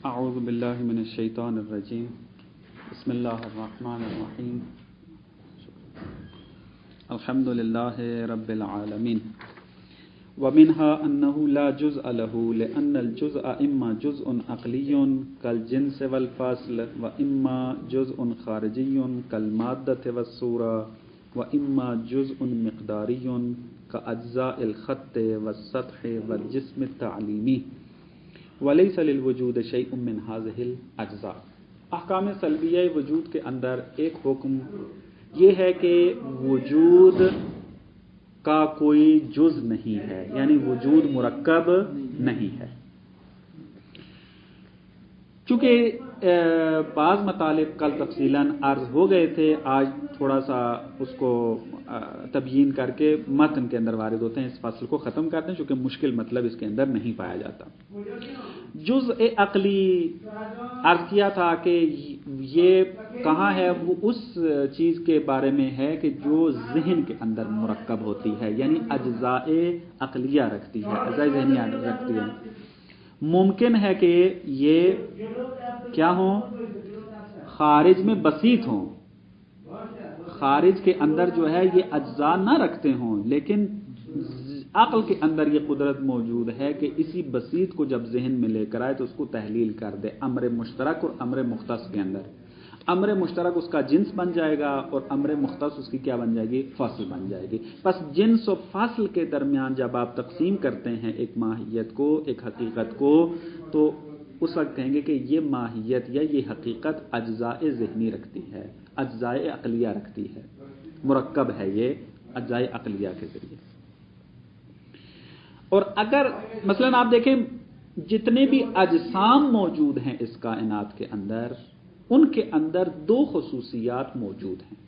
اعوذ باللہ من الشیطان الرجیم بسم اللہ الرحمن الرحیم الحمد للہ رب العالمین ومنها انه لا جزء له لان الجزء اما جزء عقلی كالجنس والفصل واما جزء خارجی كالمادة والصورة واما جزء مقداری كأجزاء الخط والسطح والجسم التعلیمی ولیس للوجود شیء من هذه الاجزاء۔ احکام سلبیہ وجود کے اندر ایک حکم یہ ہے کہ وجود کا کوئی جز نہیں ہے، یعنی وجود مرکب نہیں ہے۔ چونکہ بعض مطالب کل تفصیلاً عرض ہو گئے تھے، آج تھوڑا سا اس کو تبیین کر کے متن کے اندر وارد ہوتے ہیں، اس فصل کو ختم کرتے ہیں چونکہ مشکل مطلب اس کے اندر نہیں پایا جاتا۔ جزء عقلی عرض کیا تھا کہ یہ کہاں ہے، وہ اس چیز کے بارے میں ہے کہ جو ذہن کے اندر مرکب ہوتی ہے، یعنی اجزاء عقلیہ رکھتی ہے، اجزاء ذہنیہ رکھتی ہے۔ ممکن ہے کہ یہ کیا ہوں، خارج میں بسیط ہوں، خارج کے اندر جو ہے یہ اجزاء نہ رکھتے ہوں، لیکن عقل کے اندر یہ قدرت موجود ہے کہ اسی بسیط کو جب ذہن میں لے کر آئے تو اس کو تحلیل کر دے امر مشترک اور امر مختص کے اندر۔ امر مشترک اس کا جنس بن جائے گا اور امر مختص اس کی کیا بن جائے گی، فصل بن جائے گی۔ پس جنس و فصل کے درمیان جب آپ تقسیم کرتے ہیں ایک ماہیت کو، ایک حقیقت کو، تو اس وقت کہیں گے کہ یہ ماہیت یا یہ حقیقت اجزاء ذہنی رکھتی ہے، اجزاء عقلیہ رکھتی ہے، مرکب ہے یہ اجزاء عقلیہ کے ذریعے۔ اور اگر مثلا آپ دیکھیں جتنے بھی اجسام موجود ہیں اس کائنات کے اندر، ان کے اندر دو خصوصیات موجود ہیں۔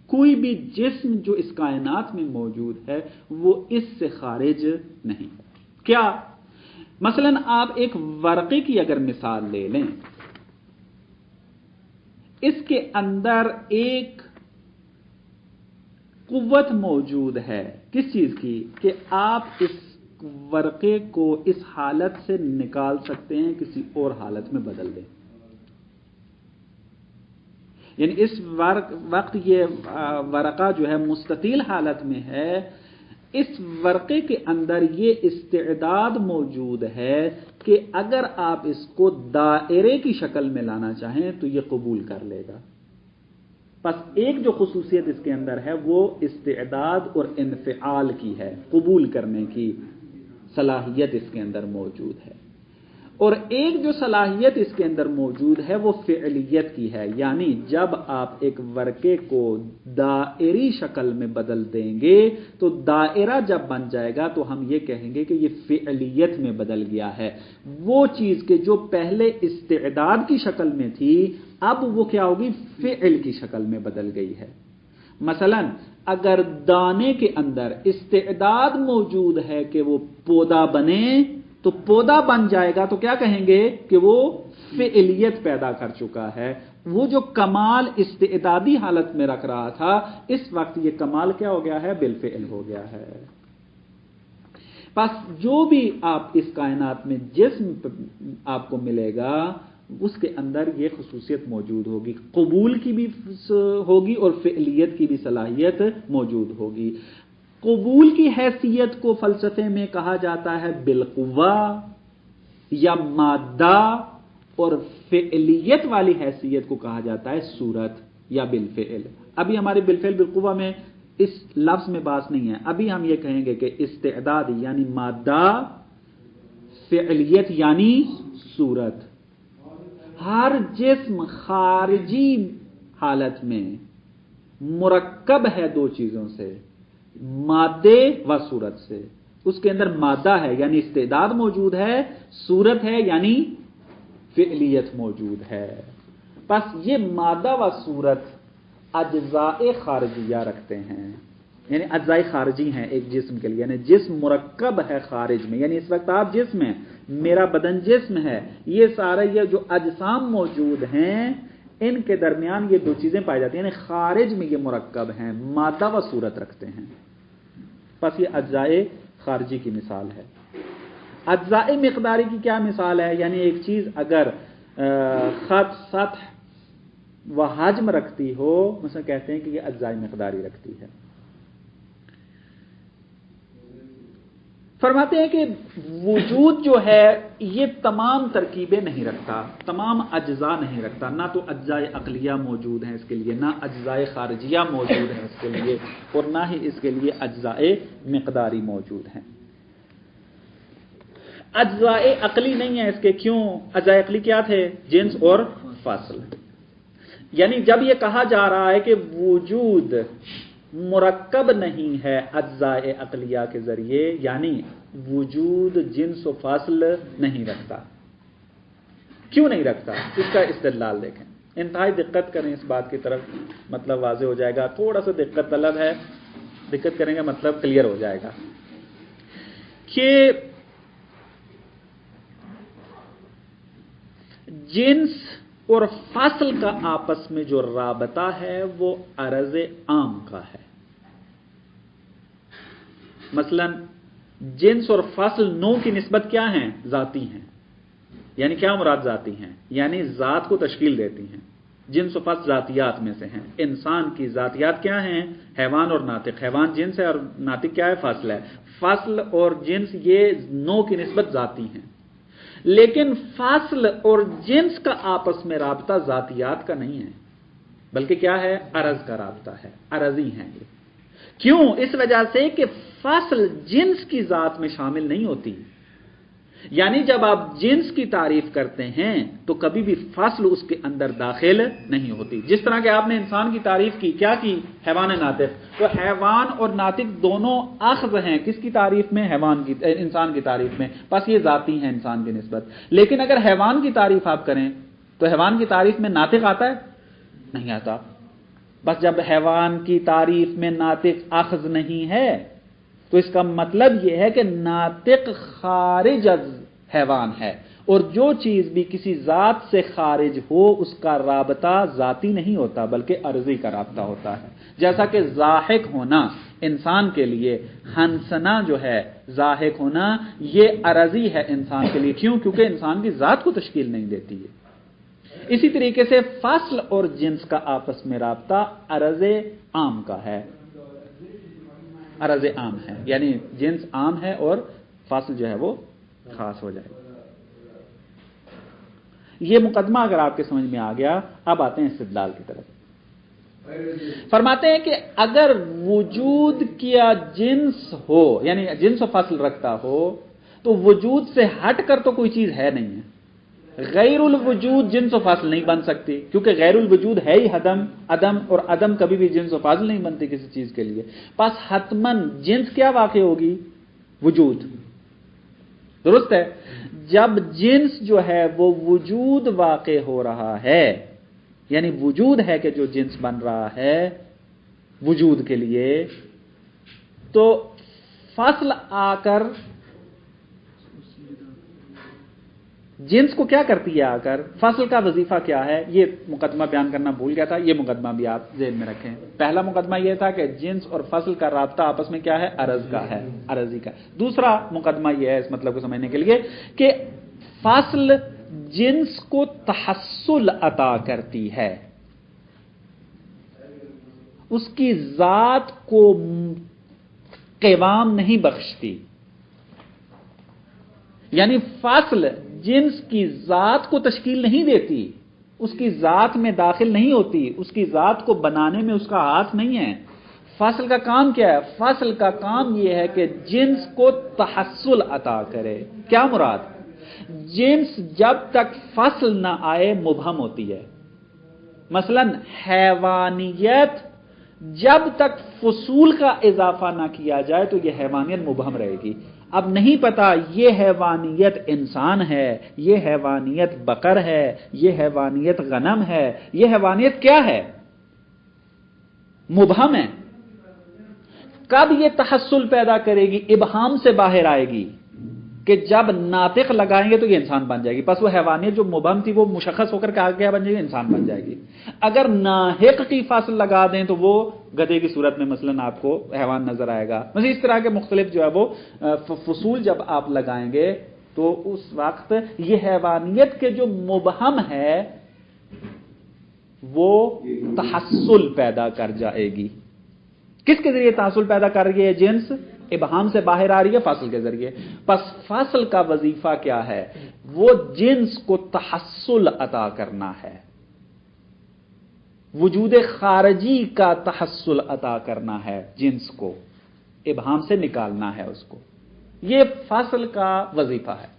کوئی بھی جسم جو اس کائنات میں موجود ہے وہ اس سے خارج نہیں۔ کیا؟ مثلا آپ ایک ورقے کی اگر مثال لے لیں، اس کے اندر ایک قوت موجود ہے، کس چیز کی؟ کہ آپ اس ورقے کو اس حالت سے نکال سکتے ہیں، کسی اور حالت میں بدل دیں۔ یعنی اس وقت یہ ورقہ جو ہے مستطیل حالت میں ہے، اس ورقے کے اندر یہ استعداد موجود ہے کہ اگر آپ اس کو دائرے کی شکل میں لانا چاہیں تو یہ قبول کر لے گا۔ پس ایک جو خصوصیت اس کے اندر ہے وہ استعداد اور انفعال کی ہے، قبول کرنے کی صلاحیت اس کے اندر موجود ہے۔ اور ایک جو صلاحیت اس کے اندر موجود ہے وہ فعلیت کی ہے، یعنی جب آپ ایک ورقے کو دائری شکل میں بدل دیں گے تو دائرہ جب بن جائے گا تو ہم یہ کہیں گے کہ یہ فعلیت میں بدل گیا ہے۔ وہ چیز کہ جو پہلے استعداد کی شکل میں تھی اب وہ کیا ہوگی، فعل کی شکل میں بدل گئی ہے۔ مثلا اگر دانے کے اندر استعداد موجود ہے کہ وہ پودا بنے تو پودا بن جائے گا، تو کیا کہیں گے کہ وہ فعلیت پیدا کر چکا ہے۔ وہ جو کمال استعدادی حالت میں رکھ رہا تھا اس وقت یہ کمال کیا ہو گیا ہے، بالفعل ہو گیا ہے۔ پس جو بھی آپ اس کائنات میں جسم آپ کو ملے گا اس کے اندر یہ خصوصیت موجود ہوگی، قبول کی بھی ہوگی اور فعلیت کی بھی صلاحیت موجود ہوگی۔ قبول کی حیثیت کو فلسفے میں کہا جاتا ہے بالقوہ یا مادہ، اور فعلیت والی حیثیت کو کہا جاتا ہے صورت یا بالفعل۔ ابھی ہمارے بالفعل بالقوہ میں اس لفظ میں بات نہیں ہے، ابھی ہم یہ کہیں گے کہ استعداد یعنی مادہ، فعلیت یعنی صورت۔ ہر جسم خارجی حالت میں مرکب ہے دو چیزوں سے، مادے و صورت سے۔ اس کے اندر مادہ ہے یعنی استعداد موجود ہے، صورت ہے یعنی فعلیت موجود ہے۔ پس یہ مادہ و صورت اجزاء خارجیہ رکھتے ہیں، یعنی اجزاء خارجی ہیں ایک جسم کے لیے، یعنی جسم مرکب ہے خارج میں، یعنی اس وقت آپ جسم ہیں، میرا بدن جسم ہے، یہ سارے یہ جو اجسام موجود ہیں ان کے درمیان یہ دو چیزیں پائی جاتی ہیں، یعنی خارج میں یہ مرکب ہیں، مادہ و صورت رکھتے ہیں۔ پس یہ اجزاء خارجی کی مثال ہے۔ اجزاء مقداری کی کیا مثال ہے؟ یعنی ایک چیز اگر خط، سطح و حجم رکھتی ہو، مثلا کہتے ہیں کہ یہ اجزاء مقداری رکھتی ہے۔ فرماتے ہیں کہ وجود جو ہے یہ تمام ترکیبیں نہیں رکھتا، تمام اجزاء نہیں رکھتا، نہ تو اجزاء عقلیہ موجود ہیں اس کے لیے، نہ اجزاء خارجیہ موجود ہیں اس کے لیے، اور نہ ہی اس کے لیے اجزاء مقداری موجود ہیں۔ اجزاء عقلی نہیں ہے اس کے، کیوں؟ اجزاء عقلی کیا تھے؟ جنس اور فصل۔ یعنی جب یہ کہا جا رہا ہے کہ وجود مرکب نہیں ہے اجزاء عقلیہ کے ذریعے، یعنی وجود جنس و فصل نہیں رکھتا۔ کیوں نہیں رکھتا؟ اس کا استدلال دیکھیں، انتہائی دقت کریں اس بات کی طرف، مطلب واضح ہو جائے گا۔ تھوڑا سا دقت طلب ہے، دقت کریں گے مطلب کلیئر ہو جائے گا کہ جنس اور فصل کا آپس میں جو رابطہ ہے وہ عرض عام کا ہے۔ مثلا جنس اور فصل نوع کی نسبت کیا ہیں؟ ذاتی ہیں۔ یعنی کیا مراد ذاتی ہیں؟ یعنی ذات کو تشکیل دیتی ہیں۔ جنس و فصل ذاتیات میں سے ہیں۔ انسان کی ذاتیات کیا ہیں؟ حیوان اور ناطق۔ حیوان جنس ہے اور ناطق کیا ہے؟ فصل ہے۔ فصل اور جنس یہ نوع کی نسبت ذاتی ہیں، لیکن فصل اور جنس کا آپس میں رابطہ ذاتیات کا نہیں ہے، بلکہ کیا ہے؟ عرض کا رابطہ ہے، عرضی ہیں یہ۔ کیوں؟ اس وجہ سے کہ فصل جنس کی ذات میں شامل نہیں ہوتی۔ یعنی جب آپ جنس کی تعریف کرتے ہیں تو کبھی بھی فصل اس کے اندر داخل نہیں ہوتی۔ جس طرح کہ آپ نے انسان کی تعریف کی، کیا کی؟ حیوان ناطق۔ تو حیوان اور ناطق دونوں اخذ ہیں کس کی تعریف میں؟ انسان کی تعریف میں، بس یہ ذاتی ہیں انسان کی نسبت۔ لیکن اگر حیوان کی تعریف آپ کریں تو حیوان کی تعریف میں ناطق آتا ہے؟ نہیں آتا۔ بس جب حیوان کی تعریف میں ناطق اخذ نہیں ہے تو اس کا مطلب یہ ہے کہ ناطق خارج از حیوان ہے، اور جو چیز بھی کسی ذات سے خارج ہو اس کا رابطہ ذاتی نہیں ہوتا بلکہ عرضی کا رابطہ ہوتا ہے۔ جیسا کہ ضاحک ہونا انسان کے لیے، ہنسنا جو ہے، ضاحک ہونا، یہ عرضی ہے انسان کے لیے۔ کیوں؟ کیونکہ انسان کی ذات کو تشکیل نہیں دیتی ہے۔ اسی طریقے سے فصل اور جنس کا آپس میں رابطہ عرض عام کا ہے، عرض عام ہے، یعنی جنس عام ہے اور فصل جو ہے وہ خاص ہو جائے۔ یہ مقدمہ اگر آپ کے سمجھ میں آ گیا، اب آتے ہیں استدلال کی طرف۔ فرماتے ہیں کہ اگر وجود کیا جنس ہو، یعنی جنس و فصل رکھتا ہو، تو وجود سے ہٹ کر تو کوئی چیز ہے نہیں ہے۔ غیر الوجود جنس و فصل نہیں بن سکتی، کیونکہ غیر الوجود ہے ہی عدم، اور عدم کبھی بھی جنس و فصل نہیں بنتی کسی چیز کے لیے۔ پس حتماً جنس کیا واقع ہوگی؟ وجود۔ درست ہے؟ جب جنس جو ہے وہ وجود واقع ہو رہا ہے، یعنی وجود ہے کہ جو جنس بن رہا ہے وجود کے لیے، تو فصل آ کر جنس کو کیا کرتی ہے؟ آ کر فصل کا وظیفہ کیا ہے؟ یہ مقدمہ بیان کرنا بھول گیا تھا، یہ مقدمہ بھی آپ ذہن میں رکھیں۔ پہلا مقدمہ یہ تھا کہ جنس اور فصل کا رابطہ آپس میں کیا ہے؟ عرض کا ہے، عرضی کا۔ دوسرا مقدمہ یہ ہے اس مطلب کو سمجھنے کے لیے کہ فصل جنس کو تحصل عطا کرتی ہے، اس کی ذات کو قوام نہیں بخشتی۔ یعنی فصل جنس کی ذات کو تشکیل نہیں دیتی، اس کی ذات میں داخل نہیں ہوتی، اس کی ذات کو بنانے میں اس کا ہاتھ نہیں ہے۔ فصل کا کام کیا ہے؟ فصل کا کام یہ ہے کہ جنس کو تحصل عطا کرے۔ کیا مراد؟ جنس جب تک فصل نہ آئے مبہم ہوتی ہے۔ مثلا حیوانیت جب تک فصول کا اضافہ نہ کیا جائے تو یہ حیوانیت مبہم رہے گی۔ اب نہیں پتا یہ حیوانیت انسان ہے، یہ حیوانیت بقر ہے، یہ حیوانیت غنم ہے، یہ حیوانیت کیا ہے؟ مبہم ہے۔ کب یہ تحصل پیدا کرے گی؟ ابہام سے باہر آئے گی کہ جب ناطق لگائیں گے تو یہ انسان بن جائے گی۔ پس وہ حیوانیت جو مبہم تھی وہ مشخص ہو کر کے آگے بن جائے گی، انسان بن جائے گی۔ اگر ناحق کی فصل لگا دیں تو وہ گدھے کی صورت میں مثلا آپ کو حیوان نظر آئے گا۔ مثلا اس طرح کے مختلف جو ہے وہ فصول جب آپ لگائیں گے تو اس وقت یہ حیوانیت کے جو مبہم ہے وہ تحصل پیدا کر جائے گی. کس کے ذریعے تحصل پیدا کر رہی ہے؟ جنس ابہام سے باہر آ رہی ہے فاصل کے ذریعے. پس فاصل کا وظیفہ کیا ہے؟ وہ جنس کو تحصل عطا کرنا ہے، وجود خارجی کا تحصل عطا کرنا ہے، جنس کو ابہام سے نکالنا ہے اس کو. یہ فاصل کا وظیفہ ہے.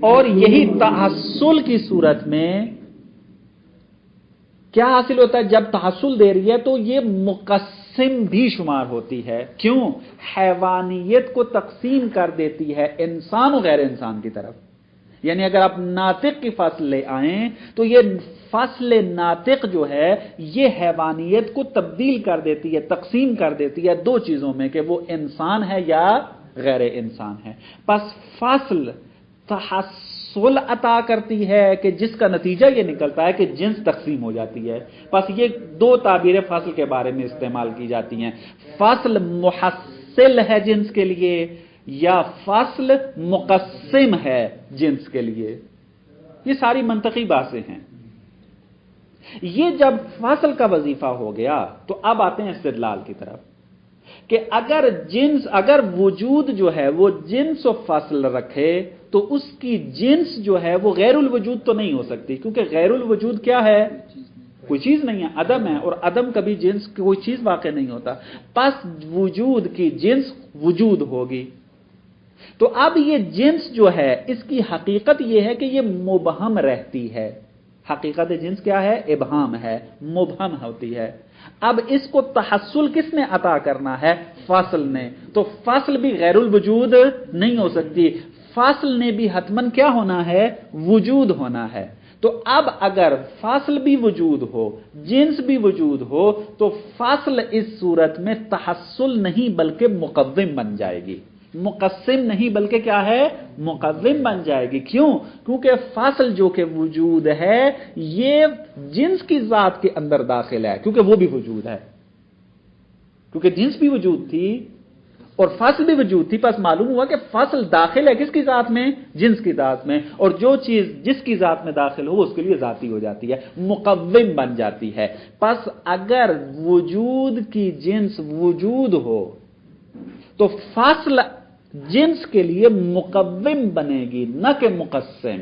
اور یہی تحصل کی صورت میں کیا حاصل ہوتا ہے؟ جب تحصل دے رہی ہے تو یہ مقسم بھی شمار ہوتی ہے. کیوں؟ حیوانیت کو تقسیم کر دیتی ہے انسان و غیر انسان کی طرف. یعنی اگر آپ ناطق کی فصل لے آئیں تو یہ فصل ناطق جو ہے یہ حیوانیت کو تبدیل کر دیتی ہے، تقسیم کر دیتی ہے دو چیزوں میں کہ وہ انسان ہے یا غیر انسان ہے. پس فصل تحصل عطا کرتی ہے کہ جس کا نتیجہ یہ نکلتا ہے کہ جنس تقسیم ہو جاتی ہے. پس یہ دو تعبیریں فصل کے بارے میں استعمال کی جاتی ہیں. فصل محصل ہے جنس کے لیے یا فصل مقسم ہے جنس کے لیے. یہ ساری منطقی باتیں ہیں. یہ جب فصل کا وظیفہ ہو گیا تو اب آتے ہیں استدلال کی طرف کہ اگر وجود جو ہے وہ جنس و فصل رکھے تو اس کی جنس جو ہے وہ غیر الوجود تو نہیں ہو سکتی، کیونکہ غیر الوجود کیا ہے؟ کوئی چیز نہیں ہے، عدم ہے، اور عدم کبھی جنس کوئی چیز واقع نہیں ہوتا. پس وجود کی جنس وجود ہوگی. تو اب یہ جنس جو ہے اس کی حقیقت یہ ہے کہ یہ مبہم رہتی ہے. حقیقت جنس کیا ہے؟ ابہام ہے، مبہم ہوتی ہے. اب اس کو تحصل کس نے عطا کرنا ہے؟ فاصل نے. تو فاصل بھی غیر الوجود نہیں ہو سکتی، فاصل نے بھی حتماً کیا ہونا ہے؟ وجود ہونا ہے. تو اب اگر فاصل بھی وجود ہو، جنس بھی وجود ہو، تو فاصل اس صورت میں تحصل نہیں بلکہ مقوم بن جائے گی. مقسم نہیں بلکہ کیا ہے؟ مقوم بن جائے گی. کیوں؟ کیونکہ فاصل جو کہ وجود ہے یہ جنس کی ذات کے اندر داخل ہے، کیونکہ وہ بھی وجود ہے. کیونکہ جنس بھی وجود تھی اور فاصل بھی وجود تھی. پس معلوم ہوا کہ فاصل داخل ہے کس کی ذات میں؟ جنس کی ذات میں. اور جو چیز جس کی ذات میں داخل ہو اس کے لیے ذاتی ہو جاتی ہے، مقوم بن جاتی ہے. پس اگر وجود کی جنس وجود ہو تو فاصل جنس کے لیے مقوم بنے گی نہ کہ مقسم.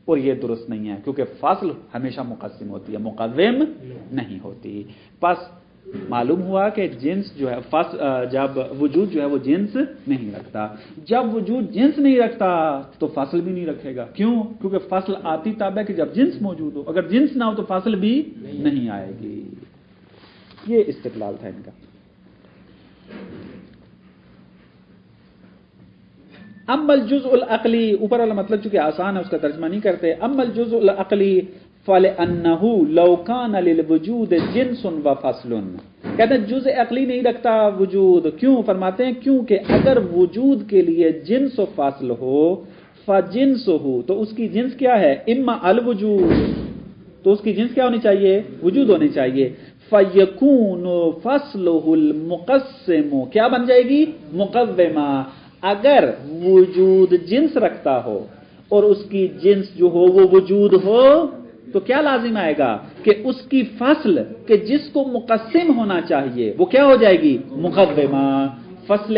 اور یہ درست نہیں ہے کیونکہ فاصل ہمیشہ مقسم ہوتی ہے، مقوم نہیں ہوتی. پس معلوم ہوا کہ جنس جو ہے جب وجود جو ہے وہ جنس نہیں رکھتا. جب وجود جنس نہیں رکھتا تو فاصل بھی نہیں رکھے گا. کیوں؟ کیونکہ فاصل آتی تب ہے کہ جب جنس موجود ہو. اگر جنس نہ ہو تو فاصل بھی نہیں آئے گی. یہ استدلال تھا ان کا. اما الجزء العقلی، اوپر والا مطلب چونکہ آسان ہے اس کا ترجمہ نہیں کرتے. اما الجزء العقلی فَلِأَنَّهُ لَوْ كَانَ لِلْوُجُودِ جِنْسٌ وَفَصْلٌ. کہتے ہیں جزء عقلی نہیں رکھتا وجود. کیوں؟ فرماتے ہیں کیونکہ اگر وجود کے لیے جنس و فاصل ہو فَجِنْسُهُ تو اس کی جنس کیا ہے؟ اما الوجود، تو اس کی جنس کیا ہونی چاہیے؟ وجود ہونی چاہیے. فَيَكُونُ فَصْلُهُ الْمُقَسِّمُ کیا بن جائے گی؟ مقومہ. اگر وجود جنس رکھتا ہو اور اس کی جنس جو ہو وہ وجود ہو تو کیا لازم آئے گا کہ اس کی فصل کہ جس کو مقسم ہونا چاہیے وہ کیا ہو جائے گی؟ مقومہ. فصل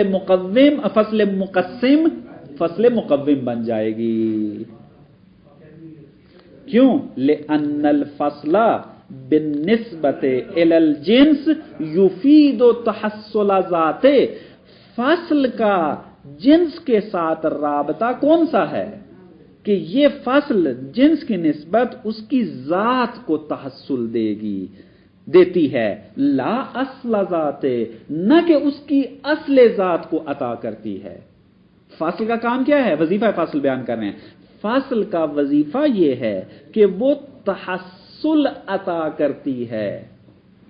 مقسم فصل مقوم بن جائے گی. کیوں؟ لأن الفصل بالنسبت الى الجنس يفيد تحصل ذاته. فصل کا جنس کے ساتھ رابطہ کون سا ہے کہ یہ فصل جنس کی نسبت اس کی ذات کو تحصل دیتی ہے. لا اصل ذات، نہ کہ اس کی اصل ذات کو عطا کرتی ہے. فصل کا کام کیا ہے؟ وظیفہ فصل بیان کر رہے ہیں. فصل کا وظیفہ یہ ہے کہ وہ تحصل عطا کرتی ہے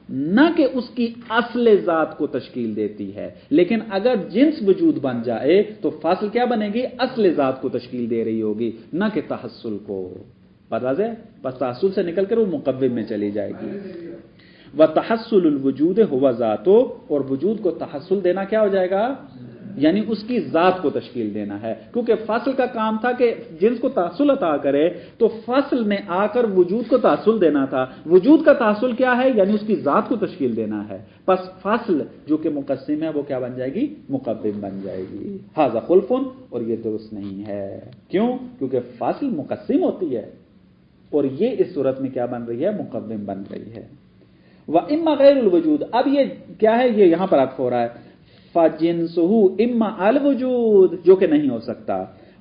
نہ کہ اس کی اصل ذات کو تشکیل دیتی ہے. لیکن اگر جنس وجود بن جائے تو فاصل کیا بنے گی؟ اصل ذات کو تشکیل دے رہی ہوگی نہ کہ تحصل کو. پتہ ہے؟ بس تحصل سے نکل کر وہ مقوم میں چلی جائے گی. وتحصل الوجود هو ذاتو، اور وجود کو تحصل دینا کیا ہو جائے گا؟ یعنی اس کی ذات کو تشکیل دینا ہے، کیونکہ فصل کا کام تھا کہ جنس کو تحصل عطا کرے، تو فصل نے آ کر وجود کو تحصل دینا تھا۔ وجود کا تحصل کیا ہے؟ یعنی اس کی ذات کو تشکیل دینا ہے۔ پس فصل جو کہ مقسم ہے وہ کیا بن جائے گی؟ مقدم بن جائے گی۔ ھذا خلف، اور یہ درست نہیں ہے۔ کیوں؟ کیونکہ فصل مقسم ہوتی ہے اور یہ اس صورت میں کیا بن رہی ہے؟ مقدم بن رہی ہے۔ وَإِمَّا غَيْرُ الْوُجُودِ، اب یہ کیا ہے؟ یہ یہاں پر عطف ہو رہا ہے۔ فَجِنْسُهُ إِمَّا الْوُجُودِ، جو کہ نہیں ہو سکتا،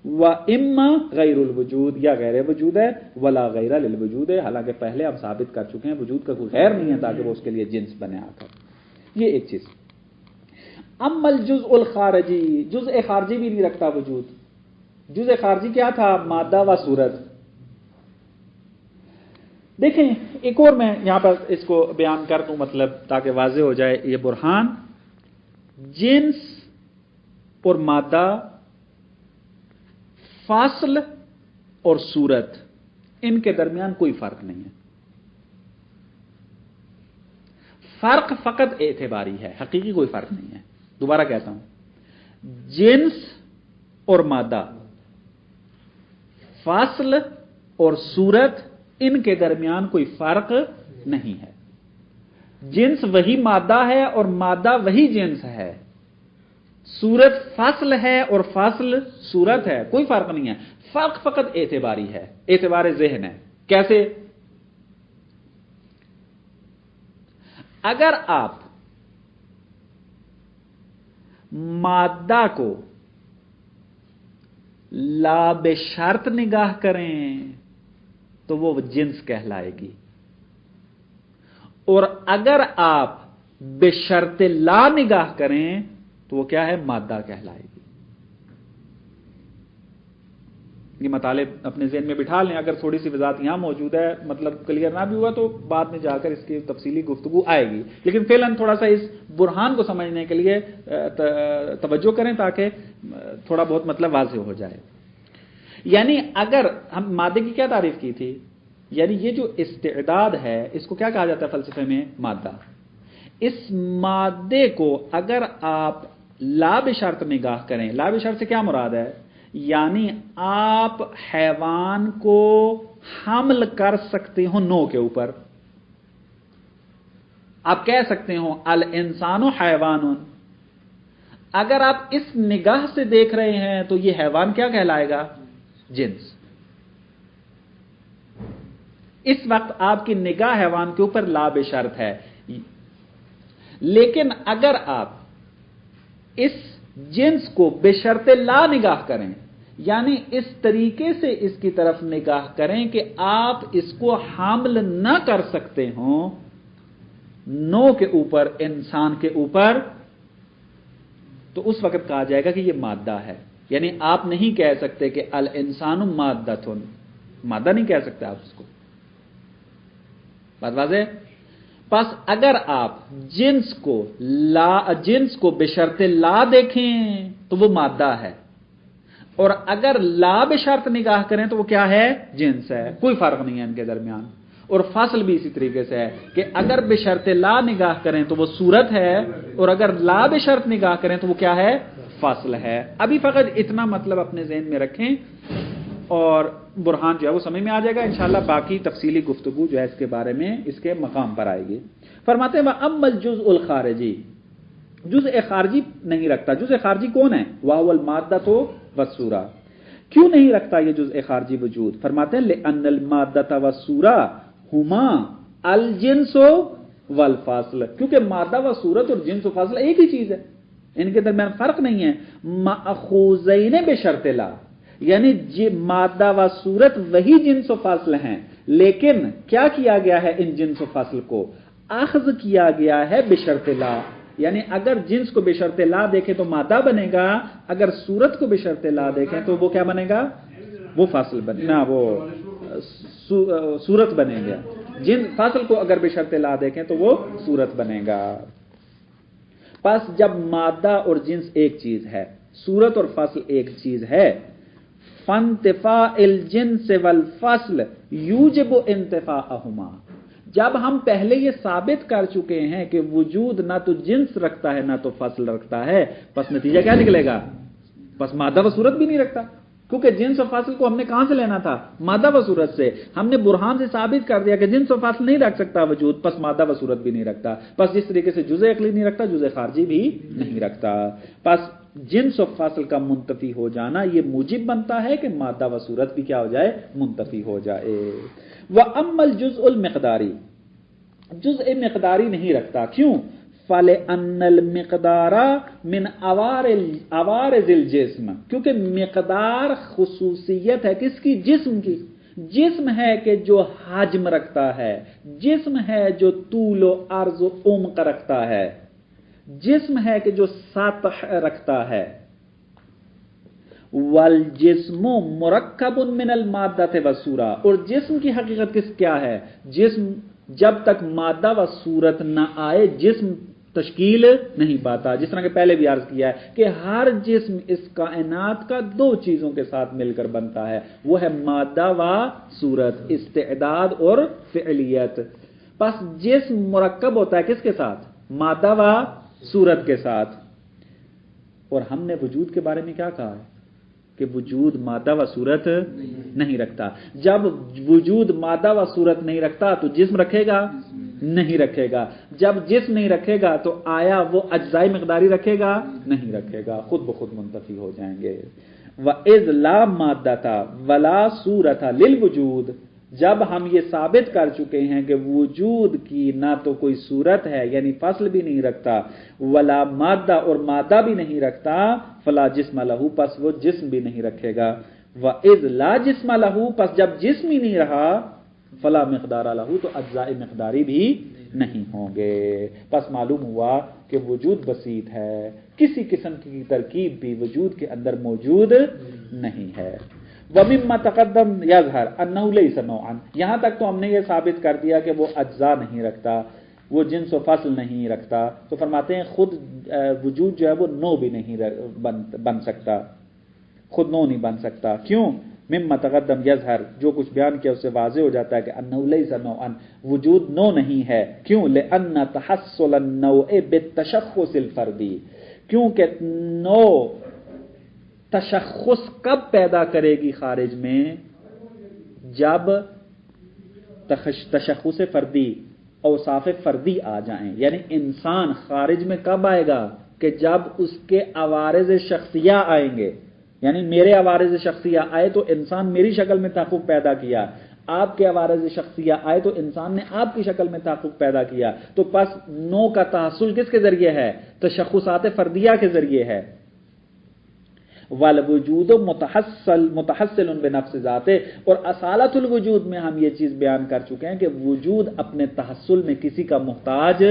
وَإِمَّا غَيْرُ الْوُجُودِ، یا غیر وجود ہے، وَلَا غَيْرَ لِلْوُجُودِ، حالانکہ پہلے ہم ثابت کر چکے ہیں وجود کا کوئی غیر نہیں ہے تاکہ وہ اس کے لیے جنس بنے آ کر۔ یہ ایک چیز۔ اما الجزء الخارجی، جزء خارجی بھی نہیں رکھتا وجود۔ جزء خارجی کیا تھا؟ مادہ و صورت۔ دیکھیں ایک اور میں یہاں پر اس کو بیان کر دوں، مطلب تاکہ واضح ہو جائے یہ برہان۔ جنس اور مادہ، فاصل اور صورت، ان کے درمیان کوئی فرق نہیں ہے۔ فرق فقط اعتباری ہے، حقیقی کوئی فرق نہیں ہے۔ دوبارہ کہتا ہوں، جنس اور مادہ، فاصل اور صورت، ان کے درمیان کوئی فرق نہیں ہے۔ جنس وہی مادہ ہے اور مادہ وہی جنس ہے، صورت فاصل ہے اور فاصل صورت ہے، کوئی فرق نہیں ہے۔ فرق فقط اعتباری ہے، اعتبار ذہن ہے۔ کیسے؟ اگر آپ مادہ کو لا بشرط نگاہ کریں تو وہ جنس کہلائے گی، اور اگر آپ بشرط لا نگاہ کریں تو وہ کیا ہے؟ مادہ کہلائے گی۔ یہ مطالب اپنے ذہن میں بٹھا لیں، اگر تھوڑی سی وضاحت یہاں موجود ہے، مطلب کلیئر نہ بھی ہوا تو بعد میں جا کر اس کی تفصیلی گفتگو آئے گی، لیکن فعلاً تھوڑا سا اس برہان کو سمجھنے کے لیے توجہ کریں تاکہ تھوڑا بہت مطلب واضح ہو جائے۔ یعنی اگر ہم مادے کی کیا تعریف کی تھی؟ یعنی یہ جو استعداد ہے اس کو کیا کہا جاتا ہے فلسفے میں؟ مادہ۔ اس مادے کو اگر آپ لا بشرط نگاہ کریں، لا بشرط سے کیا مراد ہے؟ یعنی آپ حیوان کو حمل کر سکتے ہو نو کے اوپر، آپ کہہ سکتے ہو الانسان حیوان۔ اگر آپ اس نگاہ سے دیکھ رہے ہیں تو یہ حیوان کیا کہلائے گا؟ جنس۔ اس وقت آپ کی نگاہ حیوان کے اوپر لا بشرط ہے، لیکن اگر آپ اس جنس کو بشرط لا نگاہ کریں، یعنی اس طریقے سے اس کی طرف نگاہ کریں کہ آپ اس کو حامل نہ کر سکتے ہوں نو کے اوپر، انسان کے اوپر، تو اس وقت کہا جائے گا کہ یہ مادہ ہے۔ یعنی آپ نہیں کہہ سکتے کہ الانسان مادۃ، مادہ نہیں کہہ سکتے آپ اس کو۔ بات واضح؟ پس اگر آپ جنس کو بشرط لا دیکھیں تو وہ مادہ ہے، اور اگر لا بشرط نگاہ کریں تو وہ کیا ہے؟ جنس ہے، کوئی فرق نہیں ہے ان کے درمیان۔ اور فاصل بھی اسی طریقے سے ہے کہ اگر بشرط لا نگاہ کریں تو وہ صورت ہے، اور اگر لا بشرط نگاہ کریں تو وہ کیا ہے؟ فاصل ہے۔ ابھی فقط اتنا مطلب اپنے ذہن میں رکھیں اور برہان جو ہے وہ سمجھ میں آ جائے گا۔ انشاءاللہ باقی تفصیلی گفتگو جو ہے اس کے بارے میں اس کے مقام پر آئے گی۔ فرماتے ہیں وَأَمَّا الْجُزْءُ الْخَارِجِي، جزء خارجی نہیں رکھتا۔ جزء خارجی کون ہے؟ وَهُوَ الْمَادَّةُ وَالصُّورَةُ۔ کیوں نہیں رکھتا یہ جزء خارجی وجود؟ فرماتے ہیں لِأَنَّ الْمَادَّةَ وَالصُّورَةَ هُمَا الْجِنْسُ وَالْفَاصِلُ، کیونکہ مادہ و صورت اور جنس و فاصلہ ایک ہی چیز ہے، ان کے درمیان فرق نہیں ہے۔ مأخوذین بشرط لا، یعنی مادہ و صورت وہی جنس و فاصل ہیں، لیکن کیا کیا گیا ہے؟ ان جنس و فاصل کو اخذ کیا گیا ہے بشرط لا، یعنی اگر جنس کو بشرط لا دیکھیں تو مادہ بنے گا، اگر صورت کو بشرط لا دیکھیں تو وہ کیا بنے گا؟ وہ فاصل بنے گا، وہ صورت بنے گا۔ فاصل کو اگر بشرط لا دیکھیں تو وہ صورت بنے گا۔ پس جب مادہ اور جنس ایک چیز ہے، صورت اور فاصل ایک چیز ہے، فانتفاء الجنس والفصل یوجب انتفاءہما، جب ہم پہلے یہ ثابت کر چکے ہیں کہ وجود نہ تو جنس رکھتا ہے نہ تو فصل رکھتا ہے، پس نتیجہ کیا نکلے گا؟ پس مادہ و صورت بھی نہیں رکھتا، کیونکہ جنس و فصل کو ہم نے کہاں سے لینا تھا؟ مادہ و صورت سے۔ ہم نے برہان سے ثابت کر دیا کہ جنس و فصل نہیں رکھ سکتا وجود، پس مادہ و صورت بھی نہیں رکھتا۔ پس جس طریقے سے جزء عقلی نہیں رکھتا، جزء خارجی بھی نہیں رکھتا۔ پس جنس و فصل کا منتفی ہو جانا یہ موجب بنتا ہے کہ مادہ و صورت بھی کیا ہو جائے؟ منتفی ہو جائے۔ وَأَمَّا الْجُزْءُ الْمِقْدَارِ، جزء مقداری نہیں رکھتا، کیوں؟ فَلِأَنَّ الْمِقْدَارَ مِنْ عَوَارِضِ الْجِسْمِ، کیونکہ مقدار خصوصیت ہے کس کی؟ جسم کی۔ جسم ہے کہ جو حجم رکھتا ہے، جسم ہے جو طول و عرض و عمق رکھتا ہے، جسم ہے کہ جو سطح رکھتا ہے۔ والجسم مرکب من المادہ والصورہ، اور جسم کی حقیقت کیا ہے؟ جسم جب تک مادہ و صورت نہ آئے جسم تشکیل نہیں پاتا۔ جس طرح کہ پہلے بھی عرض کیا ہے کہ ہر جسم اس کائنات کا دو چیزوں کے ساتھ مل کر بنتا ہے، وہ ہے مادہ و صورت، استعداد اور فعلیت۔ پس جسم مرکب ہوتا ہے کس کے ساتھ؟ مادہ و صورت کے ساتھ۔ اور ہم نے وجود کے بارے میں کیا کہا ہے؟ کہ وجود مادہ و صورت نہیں رکھتا۔ جب وجود مادہ و صورت نہیں رکھتا تو جسم رکھے گا؟ نہیں رکھے گا۔ جب جسم نہیں رکھے گا تو آیا وہ اجزائی مقداری رکھے گا؟ نہیں رکھے گا، خود بخود منتفی ہو جائیں گے۔ وَإِذْ لَا مَادَّةَ وَلَا صُورَةَ لِلْوُجُودِ، جب ہم یہ ثابت کر چکے ہیں کہ وجود کی نہ تو کوئی صورت ہے یعنی فصل بھی نہیں رکھتا، ولا مادہ اور مادہ بھی نہیں رکھتا، فلا جسم لہو، پس وہ جسم بھی نہیں رکھے گا۔ وَإِذْ لَا جِسْمَ لَهُ، پس جب جسم ہی نہیں رہا، فلا مقدار لہو، تو اجزاء مقداری بھی نہیں ہوں گے۔ پس معلوم ہوا کہ وجود بسیط ہے، کسی قسم کی ترکیب بھی وجود کے اندر موجود نہیں ہے۔ وَمِمَّا تَقَدَّمَ يَظْهَرُ أَنَّهُ لَيْسَ نَوْعًا، یہاں تک تو ہم نے یہ ثابت کر دیا کہ وہ اجزاء نہیں رکھتا، وہ جنس و فصل نہیں رکھتا، تو فرماتے ہیں خود وجود جو ہے وہ نو بھی نہیں بن سکتا، خود نو نہیں بن سکتا۔ کیوں؟ مما تقدم یظہر، جو کچھ بیان کیا اس سے واضح ہو جاتا ہے کہ انہ لیس نوعا، وجود نو نہیں ہے۔ کیوں؟ لأن تحصل النوع بالتشخص الفردی، کیونکہ نو تشخص کب پیدا کرے گی خارج میں؟ جب تشخص فردی، اوصاف فردی آ جائیں، یعنی انسان خارج میں کب آئے گا؟ کہ جب اس کے عوارض شخصیہ آئیں گے، یعنی میرے عوارض شخصیہ آئے تو انسان میری شکل میں تحقق پیدا کیا، آپ کے عوارض شخصیہ آئے تو انسان نے آپ کی شکل میں تحقق پیدا کیا، تو پس نو کا تحصل کس کے ذریعے ہے؟ تشخصات فردیہ کے ذریعے ہے۔ والوجود متحصل بنفس ذاتے، اور اصالت الوجود میں ہم یہ چیز بیان کر چکے ہیں کہ وجود اپنے تحصل میں کسی کا محتاج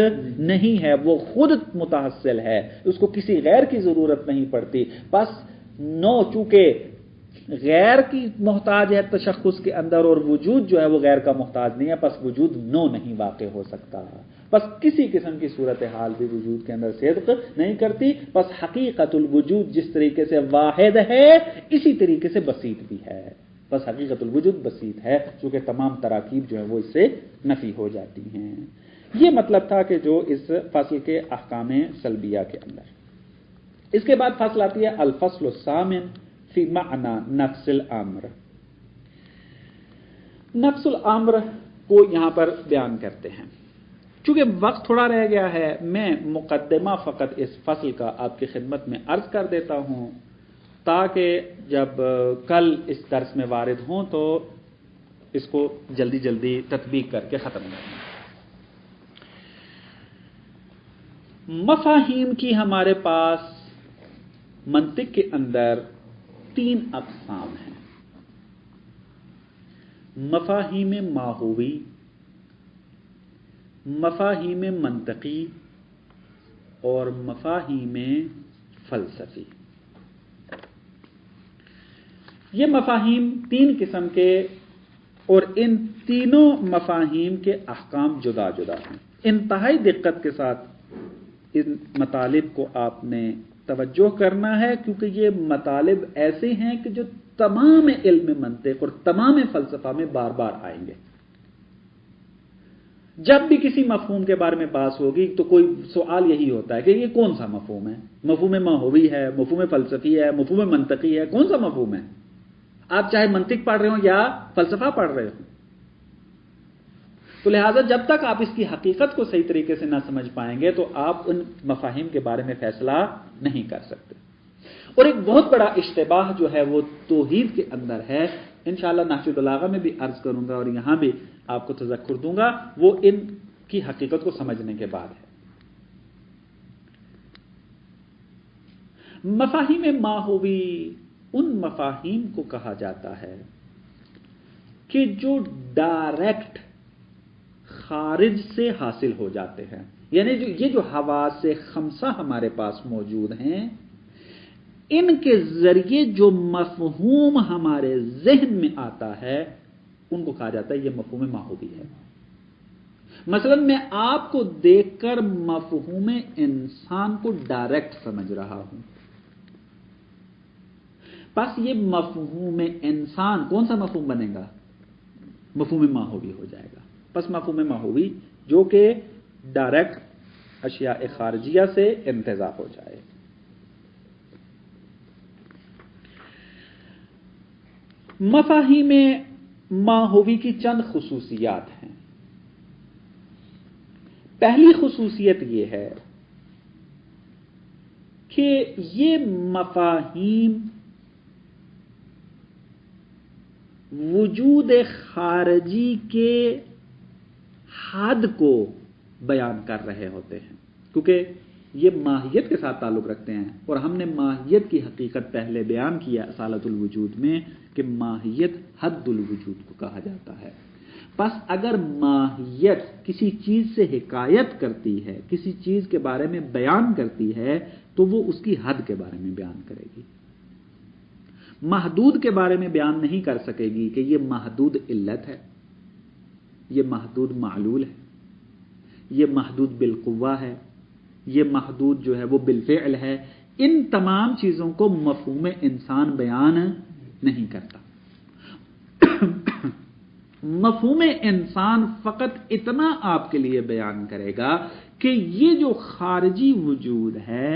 نہیں ہے، وہ خود متحصل ہے، اس کو کسی غیر کی ضرورت نہیں پڑتی۔ بس نو چونکہ غیر کی محتاج ہے تشخص کے اندر، اور وجود جو ہے وہ غیر کا محتاج نہیں ہے، پس وجود نو نہیں واقع ہو سکتا، پس کسی قسم کی صورتحال بھی وجود کے اندر صدق نہیں کرتی۔ پس حقیقت الوجود جس طریقے سے واحد ہے اسی طریقے سے بسیط بھی ہے، پس حقیقت الوجود بسیط ہے، چونکہ تمام تراکیب جو ہیں وہ اس سے نفی ہو جاتی ہیں۔ یہ مطلب تھا کہ جو اس فصل کے احکام سلبیہ کے اندر۔ اس کے بعد فصل آتی ہے الفصل الثامن فی معنی نفس الامر۔ نفس الامر کو یہاں پر بیان کرتے ہیں۔ چونکہ وقت تھوڑا رہ گیا ہے، میں مقدمہ فقط اس فصل کا آپ کی خدمت میں عرض کر دیتا ہوں، تاکہ جب کل اس درس میں وارد ہوں تو اس کو جلدی جلدی تطبیق کر کے ختم کریں۔ مفاہیم کی ہمارے پاس منطق کے اندر 3 اقسام ہیں: مفاہیم ماہوی، مفاہیم منطقی اور مفاہیم فلسفی۔ یہ مفاہیم 3 قسم کے، اور ان تینوں مفاہیم کے احکام جدا جدا ہیں۔ انتہائی دقت کے ساتھ ان مطالب کو آپ نے توجہ کرنا ہے، کیونکہ یہ مطالب ایسے ہیں کہ جو تمام علم منطق اور تمام فلسفہ میں بار بار آئیں گے۔ جب بھی کسی مفہوم کے بارے میں بات ہوگی تو کوئی سوال یہی ہوتا ہے کہ یہ کون سا مفہوم ہے؟ مفہوم ماہوی ہے، مفہوم فلسفی ہے، مفہوم منطقی ہے، کون سا مفہوم ہے؟ آپ چاہے منطق پڑھ رہے ہو یا فلسفہ پڑھ رہے ہو. تو لہٰذا جب تک آپ اس کی حقیقت کو صحیح طریقے سے نہ سمجھ پائیں گے تو آپ ان مفاہیم کے بارے میں فیصلہ نہیں کر سکتے. اور ایک بہت بڑا اشتباہ جو ہے وہ توحید کے اندر ہے، انشاءاللہ نحو البلاغہ میں بھی عرض کروں گا اور یہاں بھی آپ کو تذکر دوں گا، وہ ان کی حقیقت کو سمجھنے کے بعد ہے. مفاہیم ماہوی ان مفاہیم کو کہا جاتا ہے کہ جو ڈائریکٹ خارج سے حاصل ہو جاتے ہیں، یعنی یہ جو حواس خمسہ ہمارے پاس موجود ہیں، ان کے ذریعے جو مفہوم ہمارے ذہن میں آتا ہے ان کو کہا جاتا ہے یہ مفہوم ماہوی ہے. مثلا میں آپ کو دیکھ کر مفہوم انسان کو ڈائریکٹ سمجھ رہا ہوں، بس یہ مفہوم انسان کون سا مفہوم بنے گا؟ مفہوم ماہوی ہو جائے گا. پس مفہوم ماہوی جو کہ ڈائریکٹ اشیاء خارجیہ سے انتزاع ہو جائے. مفاہیم ماہوی کی چند خصوصیات ہیں. پہلی خصوصیت یہ ہے کہ یہ مفاہیم وجود خارجی کے حد کو بیان کر رہے ہوتے ہیں، کیونکہ یہ ماہیت کے ساتھ تعلق رکھتے ہیں، اور ہم نے ماہیت کی حقیقت پہلے بیان کیا اصالت الوجود میں کہ ماہیت حد الوجود کو کہا جاتا ہے. بس اگر ماہیت کسی چیز سے حکایت کرتی ہے، کسی چیز کے بارے میں بیان کرتی ہے، تو وہ اس کی حد کے بارے میں بیان کرے گی. محدود کے بارے میں بیان نہیں کر سکے گی کہ یہ محدود علت ہے، یہ محدود معلول ہے، یہ محدود بالقوہ ہے، یہ محدود جو ہے وہ بالفعل ہے. ان تمام چیزوں کو مفہوم انسان بیان نہیں کرتا. مفہوم انسان فقط اتنا آپ کے لیے بیان کرے گا کہ یہ جو خارجی وجود ہے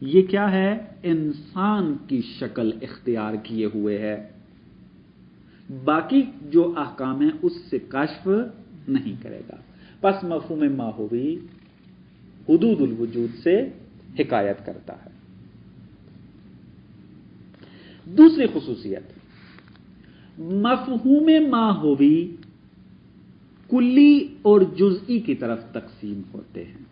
یہ کیا ہے؟ انسان کی شکل اختیار کیے ہوئے ہے، باقی جو احکام ہیں اس سے کشف نہیں کرے گا. پس مفہوم ماہوی حدود الوجود سے حکایت کرتا ہے. دوسری خصوصیت، مفہوم ماہوی کلی اور جزئی کی طرف تقسیم ہوتے ہیں.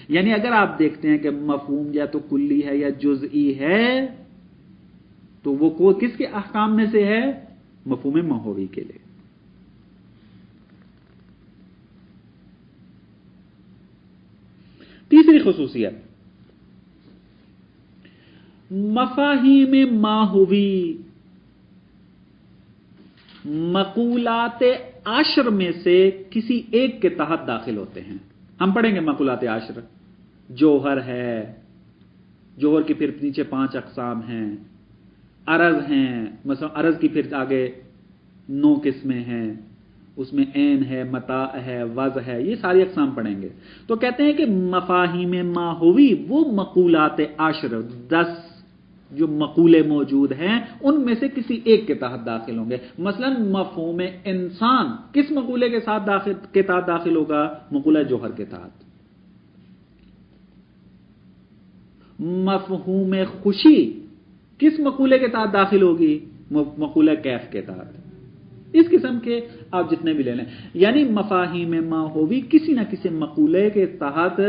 یعنی اگر آپ دیکھتے ہیں کہ مفہوم یا تو کلی ہے یا جزئی ہے تو وہ کس کے احکام میں سے ہے؟ مفہوم ماہوی کے لیے. تیسری خصوصیت، مفاہیم ماہوی مقولات عشر میں سے کسی ایک کے تحت داخل ہوتے ہیں. ہم پڑھیں گے مقولات عشر. جوہر ہے، جوہر کی پھر نیچے 5 اقسام ہیں. عرض ہیں، مثلا عرض کی پھر آگے 9 قسمیں ہیں، اس میں عین ہے، متاع ہے، وضع ہے، یہ ساری اقسام پڑھیں گے. تو کہتے ہیں کہ مفاہیم ماہوی وہ مقولات عشر 10 جو مقولے موجود ہیں ان میں سے کسی ایک کے تحت داخل ہوں گے. مثلا مفہوم انسان کس مقولے کے تحت داخل ہوگا؟ مقولہ جوہر کے تحت. مفہوم خوشی کس مقولے کے تحت داخل ہوگی؟ مقولہ کیف کے تحت. اس قسم کے آپ جتنے بھی لے لیں، یعنی مفاہیم ماہوی کسی نہ کسی مقولے کے تحت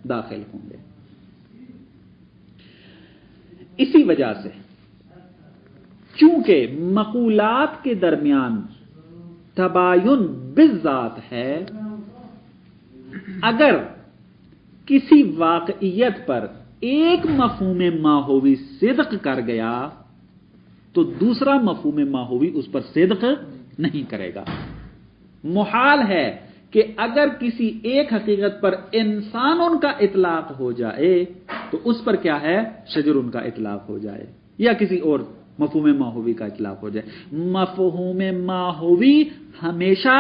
داخل ہوں گے. اسی وجہ سے چونکہ مقولات کے درمیان تباین بالذات ہے، اگر کسی واقعیت پر ایک مفہوم ماہوی صدق کر گیا تو دوسرا مفہوم ماہوی اس پر صدق نہیں کرے گا. محال ہے کہ اگر کسی ایک حقیقت پر انسان کا اطلاق ہو جائے تو اس پر کیا ہے؟ شجر کا اطلاق ہو جائے یا کسی اور مفہوم ماہوی کا اطلاق ہو جائے. مفہوم ماہوی ہمیشہ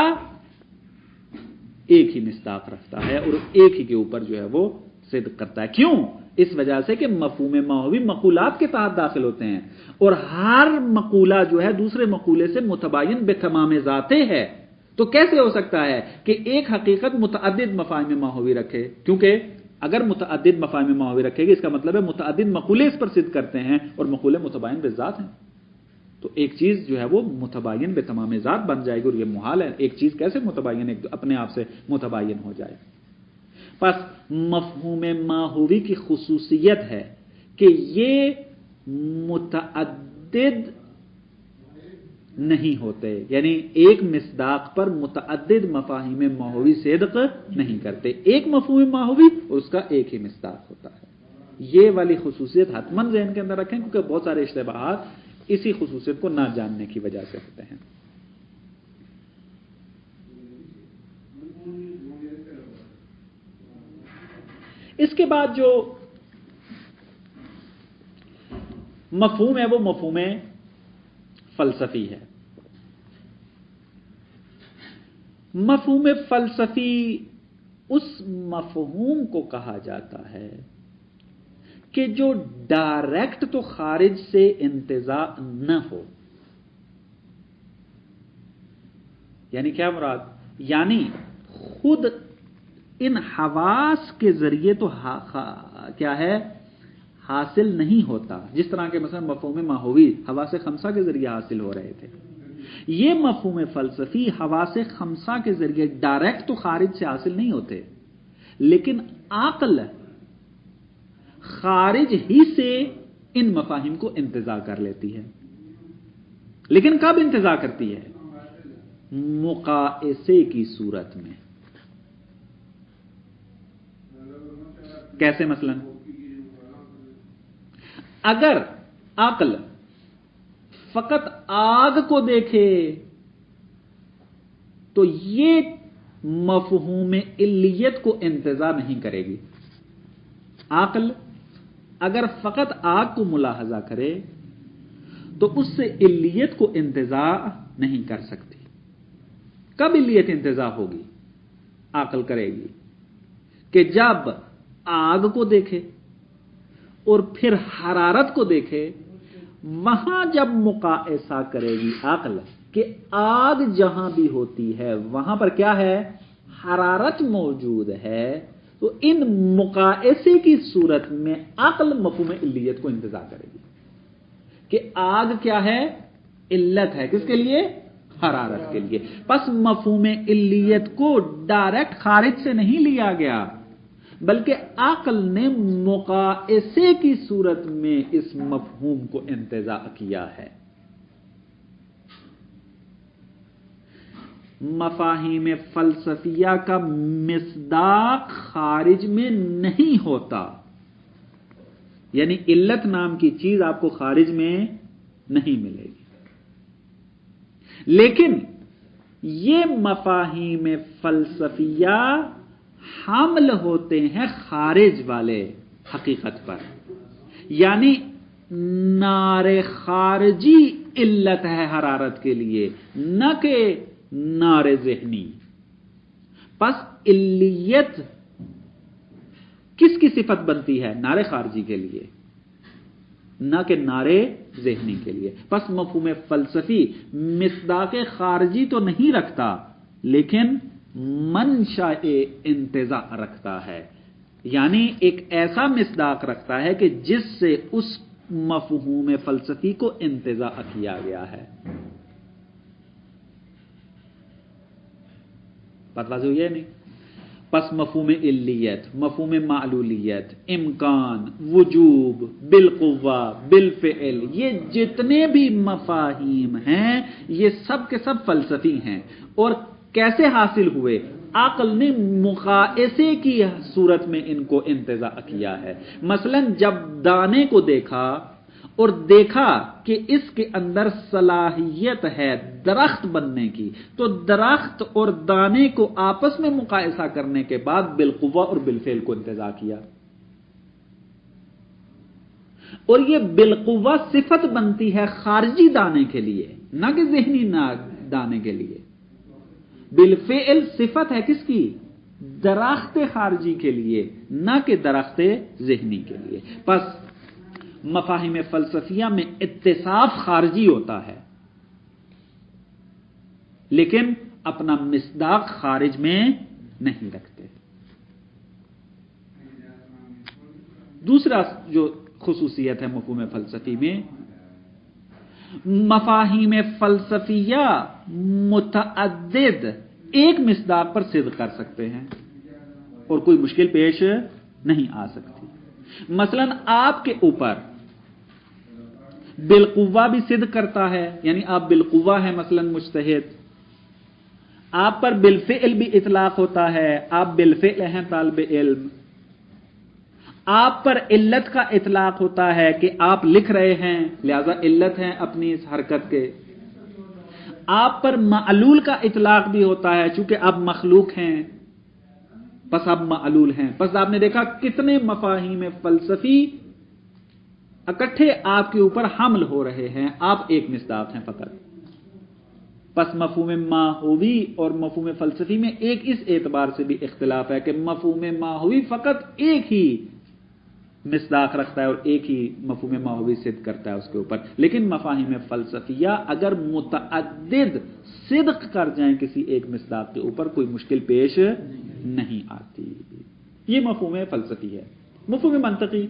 ایک ہی مصداق رکھتا ہے اور ایک ہی کے اوپر جو ہے وہ صدق کرتا ہے. کیوں؟ اس وجہ سے کہ مفہوم ماحوی مقولات کے تحت داخل ہوتے ہیں اور ہر مقولہ جو ہے دوسرے مقولے سے متباین بتمام ذاتے ہے. تو کیسے ہو سکتا ہے کہ ایک حقیقت متعدد مفاہیم ماحوی رکھے؟ کیونکہ اگر متعدد مفاہیم ماحوی رکھے گی اس کا مطلب ہے متعدد مقولے اس پر صدق کرتے ہیں اور مقولے متباین بالذات ہیں. تو ایک چیز جو ہے وہ متباین بتمام ذات بن جائے گی اور یہ محال ہے. ایک چیز کیسے متباین اپنے آپ سے متباین ہو جائے؟ پس مفہوم ماحوی کی خصوصیت ہے کہ یہ متعدد نہیں ہوتے، یعنی ایک مصداق پر متعدد مفاہیم ماحوی صدق نہیں کرتے. ایک مفہوم ماحوی اور اس کا ایک ہی مصداق ہوتا ہے. یہ والی خصوصیت حتماً ذہن کے اندر رکھیں کیونکہ بہت سارے اشتباہات اسی خصوصیت کو نہ جاننے کی وجہ سے ہوتے ہیں. اس کے بعد جو مفہوم ہے وہ مفہوم فلسفی ہے. مفہوم فلسفی اس مفہوم کو کہا جاتا ہے کہ جو ڈائریکٹ تو خارج سے انتزاع نہ ہو. یعنی کیا مراد؟ یعنی خود ان حواس کے ذریعے تو کیا ہے حاصل نہیں ہوتا، جس طرح کے مثلا مفہوم ماحوی حواس خمسہ کے ذریعے حاصل ہو رہے تھے. یہ مفہوم فلسفی حواس خمسہ کے ذریعے ڈائریکٹ تو خارج سے حاصل نہیں ہوتے، لیکن عقل خارج ہی سے ان مفاہیم کو انتزاع کر لیتی ہے. لیکن کب انتزاع کرتی ہے؟ مقایسے کی صورت میں. کیسے؟ مثلا اگر عقل فقط آگ کو دیکھے تو یہ مفہوم علیت کو انتزاع نہیں کرے گی. عقل اگر فقط آگ کو ملاحظہ کرے تو اس سے علیت کو انتزاع نہیں کر سکتی. کب علیت انتزاع ہوگی؟ عقل کرے گی کہ جب آگ کو دیکھے اور پھر حرارت کو دیکھے، وہاں جب مقایسہ کرے گی عقل کہ آگ جہاں بھی ہوتی ہے وہاں پر کیا ہے؟ حرارت موجود ہے. تو ان مقایسے کی صورت میں عقل مفہوم علیت کو انتزاع کرے گی کہ آگ کیا ہے؟ علت ہے. کس کے لیے؟ حرارت کے لیے. پس مفہوم علیت کو ڈائریکٹ خارج سے نہیں لیا گیا بلکہ عقل نے مقایسے کی صورت میں اس مفہوم کو انتزاع کیا ہے. مفاہیم فلسفیہ کا مصداق خارج میں نہیں ہوتا، یعنی علت نام کی چیز آپ کو خارج میں نہیں ملے گی. لیکن یہ مفاہیم فلسفیہ حامل ہوتے ہیں خارج والے حقیقت پر، یعنی نار خارجی علت ہے حرارت کے لیے، نہ کہ نار ذہنی. پس علیت کس کی صفت بنتی ہے؟ نار خارجی کے لیے، نہ کہ نار ذہنی کے لیے. پس مفہوم فلسفی مصداق خارجی تو نہیں رکھتا لیکن منشاء انتزاع رکھتا ہے، یعنی ایک ایسا مصداق رکھتا ہے کہ جس سے اس مفہوم فلسفی کو انتزاع کیا گیا ہے. بات واضح ہوئی ہے نہیں؟ پس مفہوم علیت، مفہوم معلولیت، امکان، وجوب، بالقوہ، بالفعل، یہ جتنے بھی مفاہیم ہیں یہ سب کے سب فلسفی ہیں. اور کیسے حاصل ہوئے؟ عقل نے مقایسے کی صورت میں ان کو انتزاع کیا ہے. مثلا جب دانے کو دیکھا اور دیکھا کہ اس کے اندر صلاحیت ہے درخت بننے کی، تو درخت اور دانے کو آپس میں مقایسہ کرنے کے بعد بالقوہ اور بالفعل کو انتزاع کیا. اور یہ بالقوہ صفت بنتی ہے خارجی دانے کے لیے، نہ کہ ذہنی دانے کے لیے. بالفعل صفت ہے کس کی؟ درخت خارجی کے لیے، نہ کہ درخت ذہنی کے لیے۔ پس مفاہیم فلسفیہ میں اتصاف خارجی ہوتا ہے، لیکن اپنا مصداق خارج میں نہیں رکھتے۔ دوسرا جو خصوصیت ہے مفہوم فلسفی میں، مفاہیم فلسفیہ متعدد ایک مصداق پر صدق کر سکتے ہیں اور کوئی مشکل پیش نہیں آ سکتی۔ مثلا آپ کے اوپر بالقوہ بھی صدق کرتا ہے، یعنی آپ بالقوہ ہیں، مثلا مجتہد۔ آپ پر بالفعل بھی اطلاق ہوتا ہے، آپ بالفعل ہیں طالب علم۔ آپ پر علت کا اطلاق ہوتا ہے کہ آپ لکھ رہے ہیں، لہذا علت ہیں اپنی اس حرکت کے۔ آپ پر معلول کا اطلاق بھی ہوتا ہے، چونکہ آپ مخلوق ہیں، بس آپ معلول ہیں۔ بس آپ نے دیکھا کتنے مفاہیم فلسفی اکٹھے آپ کے اوپر حمل ہو رہے ہیں، آپ ایک مصداق ہیں فقط۔ پس مفہوم ماہوی اور مفہوم فلسفی میں ایک اس اعتبار سے بھی اختلاف ہے کہ مفہوم ماہوی فقط ایک ہی مصداق رکھتا ہے اور ایک ہی مفہوم ماہوی صدق کرتا ہے اس کے اوپر، لیکن مفاہیم فلسفیہ اگر متعدد صدق کر جائیں کسی ایک مصداق کے اوپر کوئی مشکل پیش نہیں آتی۔ یہ مفہوم فلسفی ہے۔ مفہوم منطقی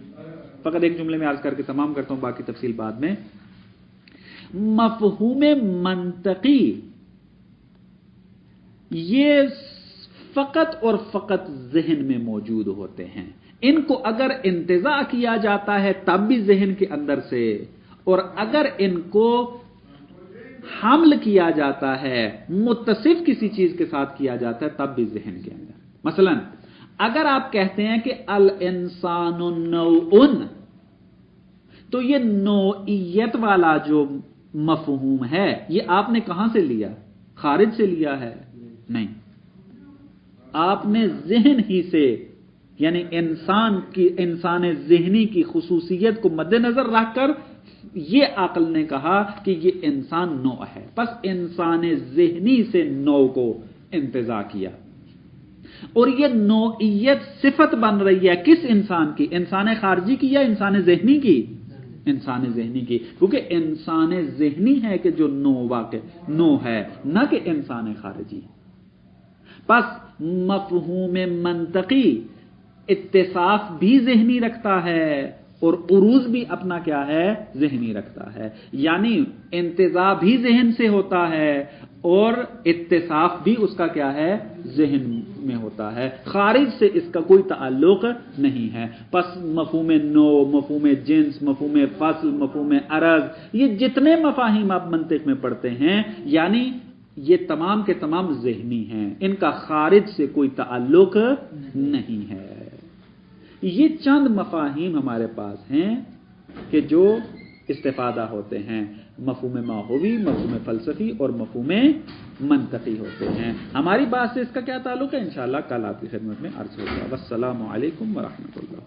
فقط ایک جملے میں عرض کر کے تمام کرتا ہوں، باقی تفصیل بعد میں۔ مفہوم منطقی یہ فقط اور فقط ذہن میں موجود ہوتے ہیں۔ ان کو اگر انتزاع کیا جاتا ہے تب بھی ذہن کے اندر سے، اور اگر ان کو حمل کیا جاتا ہے، متصف کسی چیز کے ساتھ کیا جاتا ہے تب بھی ذہن کے اندر۔ مثلا اگر آپ کہتے ہیں کہ الانسان نوع، تو یہ نوعیت والا جو مفہوم ہے یہ آپ نے کہاں سے لیا؟ خارج سے لیا ہے؟ نہیں، آپ نے ذہن ہی سے، یعنی انسان ذہنی کی خصوصیت کو مد نظر رکھ کر یہ عقل نے کہا کہ یہ انسان نوع ہے، پس انسان ذہنی سے نوع کو انتزاع کیا، اور یہ نوعیت صفت بن رہی ہے کس انسان کی؟ انسان خارجی کی یا انسان ذہنی کی؟ انسان ذہنی کی، کیونکہ انسان ذہنی ہے کہ جو نوع ہے، نہ کہ انسان خارجی۔ پس مفہوم منطقی اتصاف بھی ذہنی رکھتا ہے اور عروض بھی اپنا کیا ہے؟ ذہنی رکھتا ہے، یعنی انتزاع بھی ذہن سے ہوتا ہے اور اتصاف بھی اس کا کیا ہے؟ ذہن میں ہوتا ہے، خارج سے اس کا کوئی تعلق نہیں ہے۔ پس مفہوم نوع، مفہوم جنس، مفہوم فصل، مفہوم عرض، یہ جتنے مفاہیم آپ منطق میں پڑھتے ہیں، یعنی یہ تمام کے تمام ذہنی ہیں، ان کا خارج سے کوئی تعلق نہیں ہے۔ یہ چند مفاہیم ہمارے پاس ہیں کہ جو استفادہ ہوتے ہیں، مفہوم ماہوی، مفہوم فلسفی اور مفہوم منطقی ہوتے ہیں۔ ہماری بات سے اس کا کیا تعلق ہے؟ انشاءاللہ کل آپ کی خدمت میں عرض ہوگا۔ والسلام علیکم ورحمۃ اللہ۔